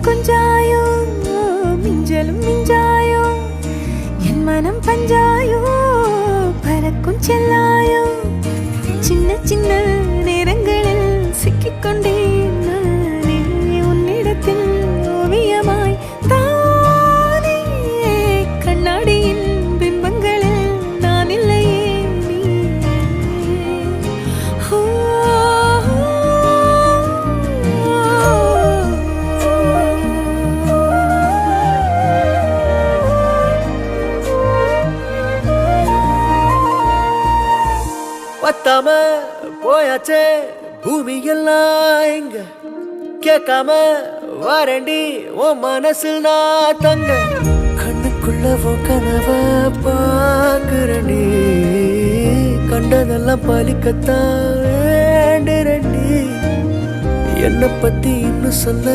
கொஞ்சாயோ மிஞ்சலும் மிஞ்சாயோ என் மனம் பஞ்சாயோ பறக்கும் செல்லாயோ சின்ன சின்ன நேரங்களில் சிக்கிக்கொண்டேன் நானே உன்னிடத்தில் ஓவியமாய் தானே கண்ணாடியின் பிம்பங்களில் நான் இல்லையே நீ பத்தாம போயாச்சே பூமி எல்லாம் இங்க கேட்காம வாரண்டி உன் மனசில் நான் தங்க கண்ணுக்குள்ள உன் கனவ பாக்குறண்டி கண்டதெல்லாம் பலிக்கத்தான் வேண்டுறண்டி என்னை பத்தி இன்னும் சொல்ல